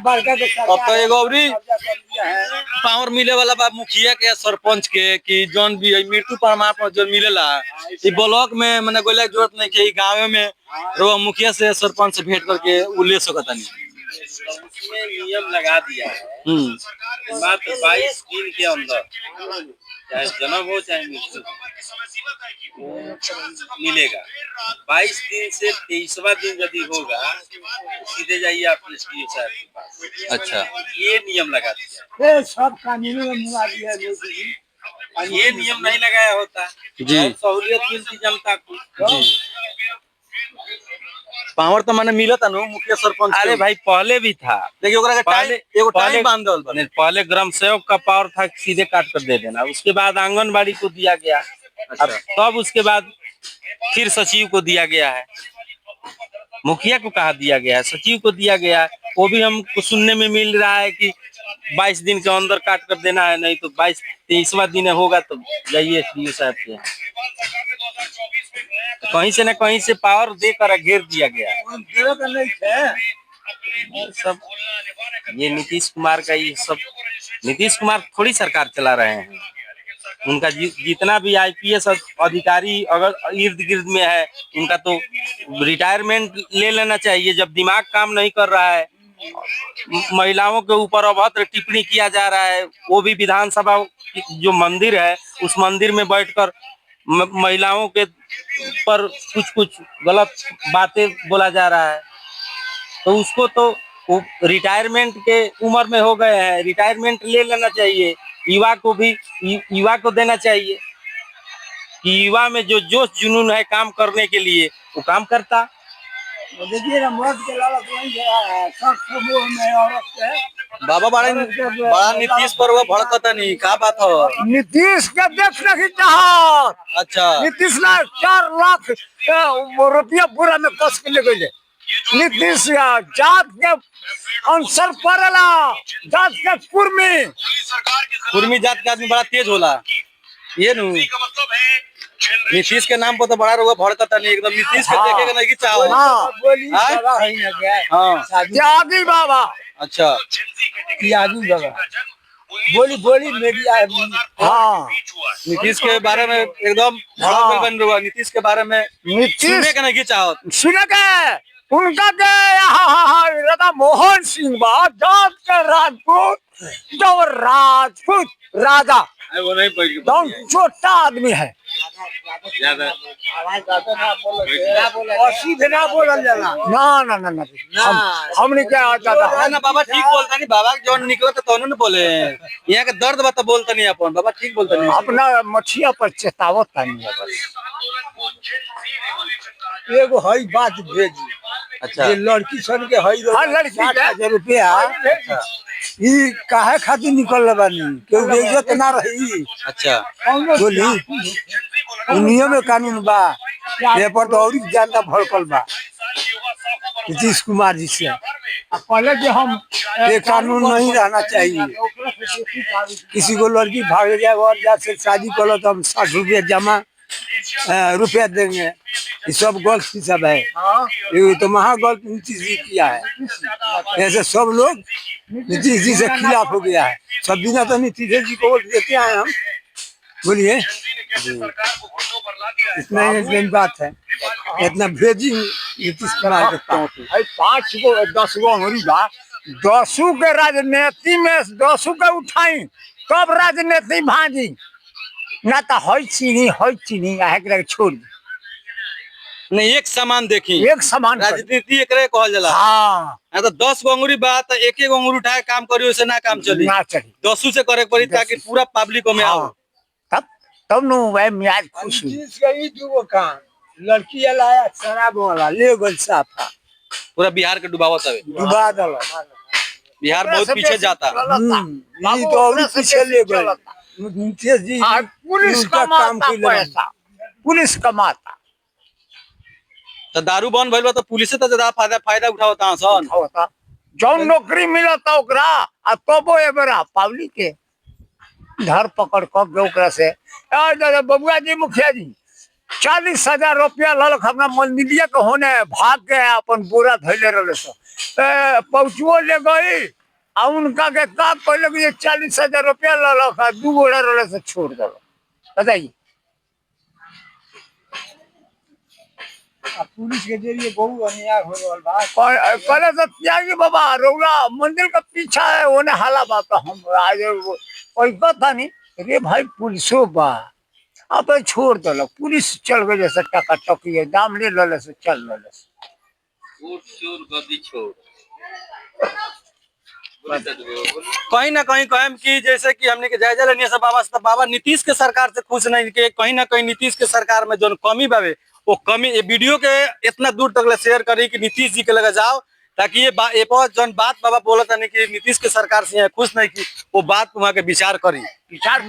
अब तो एगो अवरी पावर मिले वाला बा मुखिया के सरपंच के कि जौन भी मृत्यु प्रमाण पत्र जो मिलेला ई ब्लॉक में मैंने गोला जरूरत नहीं कि गाँव में रो मुखिया से सरपंच से भेंट करके वो ले सकता नहीं। उसमें नियम लगा दिया है मात्र 22 दिन के अंदर चाहे जन्म हो चाहे मृत्यु मिलेगा। 22 दिन से 23वां दिन यदि होगा तो सीधे जाइए आप एसडीओ साहब के पास। अच्छा, ये नियम लगा दिया सब कानूनों में मुआ दिया ये नियम नहीं लगाया होता जी, सहूलियत मिलती जनता को जी। पावर तो मैंने मिला था नो मुखिया सरपंच। अरे भाई पहले भी था, देखिए ओकरा का टाइम बांधल बा। पहले ग्राम सेवक का पावर था सीधे काट कर दे देना, उसके बाद आंगनबाड़ी को दिया गया। अच्छा। अब तब उसके बाद फिर सचिव को दिया गया है, मुखिया को कहा दिया गया है, सचिव को दिया गया है। वो भी हमको सुनने में मिल रहा है कि 22 दिन के अंदर काट कर देना है, नहीं तो 23वां दिन होगा तो जाइए एसडीओ साहब के। कहीं से न कहीं से पावर देकर घेर दिया गया है। सब ये नीतीश कुमार का ये सब, नीतीश कुमार थोड़ी सरकार चला रहे हैं। उनका जितना भी आईपीएस अधिकारी अगर इर्द गिर्द में है उनका तो रिटायरमेंट ले लेना चाहिए। जब दिमाग काम नहीं कर रहा है, महिलाओं के ऊपर अभद्र टिप्पणी किया जा रहा है, वो भी विधानसभा जो मंदिर है उस मंदिर में बैठकर महिलाओं के पर कुछ गलत बातें बोला जा रहा है, तो उसको तो रिटायरमेंट के उम्र में हो गए हैं, रिटायरमेंट ले लेना चाहिए। युवा को भी युवा को देना चाहिए कि युवा में जो जोश जुनून है काम करने के लिए वो काम करता। देखिए ना मर्द के लालच नहीं है, सब समूह में औरत है। बाबा बड़ा नीतीश पर वो भड़कता नहीं, का बात हो? नीतीश के देख नहीं चाहत। अच्छा, नीतीश ना 4 लाख रुपया पूरा में कस के ले गए। नीतीश जात के अंसर पड़ेला, जात के कुर्मी जात के आदमी बड़ा तेज होला। ये नु नीतीश के नाम पर तो बड़ा रोगा भड़कता नहीं, एकदम नीतीश के देखेगा नहीं कि चाहो। त्यागी बाबा। अच्छा, त्यागी बाबा बोली मीडिया। हाँ, नीतीश के बारे में एकदम बन रहा। नीतीश के बारे में सुनने का नहीं चाहो, सुने के उनका के राधा मोहन सिंह बा जात के राजपूत, जो राजपूत राजा वो नहीं छोटा आदमी है। ज्यादा सीधे ना बोलल जाला। ना हमने क्या आता था ना बाबा ठीक बोलता नहीं। बाबा जो निकला तो न बोले यहाँ का दर्द बता बोलता नहीं अपन। बाबा ठीक बोलता नहीं, अपना मछिया पर चेतावत नहीं है बस। एगो हई बात भेजी। अच्छा, ये लड़की सन के हई लड़की 60,000 रुपया ई काहे खातिर निकल बानी, केहू के इज्जत ना रही। अच्छा, बोली नियम में कानून बा, ये पर तो और ज्यादा भड़कल बा नीतीश कुमार जी से। पहले जो हम ये कानून नहीं रहना चाहिए। किसी को लड़की भाग जाए और जाके शादी करो तो हम 60 रुपया जमा रुपया देंगे, ये सब गलत ही सब है। ये तो महा गलत नीतीश जी किया है। ऐसे सब लोग नीतीश जी से खिलाफ हो गया है। सब बिना तो नीतीश जी को वोट देते हैं हम। बोलिए इतना ही बात है, इतना भेजी नीतीश कुमार देता हूँ। 5 गो 10 गो हमारी बात 10 के राजनीति में 10 के उठाई तब राजनीति भाजी ना तो हई चीनी है छोड़ दी। नहीं एक समान देखी, एक समान राजनीति एकरे कहल जाला। हाँ, तो 10 गो अंगुरी बात एक एक अंगुरी उठाए काम करियो से ना काम चली, ना चली 10 से करे पड़ी ताकि पूरा पब्लिक में आओ। तब नो वह मियाज खुश हुई। दूगो काम लड़की लाया शराब वाला ले गल साफा पूरा बिहार के डुबावत हवे, डुबा दल। बिहार बहुत पीछे जाता। ये तो और पीछे ले गए नीतीश जी। पुलिस का काम पैसा पुलिस कमाता। तो दारू बंद भइल बा तो पुलिस से तो ज्यादा फायदा उठावता सन। जौन नौकरी मिलता ओकरा आ तबो एबरा पब्लिक के धर पकड़ कब ओकरा से बबुआ जी मुखिया जी 40,000 रुपया ललक हमरा मंदिलिया के होने भाग के अपन बोरा धैले रहले। पहुँचो ले गई आ उनका के का कहले कि 40,000 रुपया ललक आ 2 गोड़ा रोले से छोड़ दो। बताइए पुलिस के जरिए बहुत अन्याय हो रहल बा। कहले तो त्यागी बाबा रौला मंदिर का पीछा है ओने हाला बा तो हम आज कोई पता नहीं रे भाई पुलिसो बा अब छोड़ दल पुलिस चल गए जैसे टका टकी दाम ले लले से चल लले कहीं ना कहीं कहम कि जैसे कि हमने के जायजा लेने से बाबा से बाबा नीतीश के सरकार से खुश नहीं के कहीं ना कहीं नीतीश के सरकार में जो कमी बावे वो कमी ये वीडियो के इतना दूर तक ले शेयर करी कि नीतीश जी के लगे जाओ ताकि ये जन बात बाबा बोलता नहीं कि नीतीश के सरकार से खुश नहीं की वो बात वहाँ के विचार करी विचार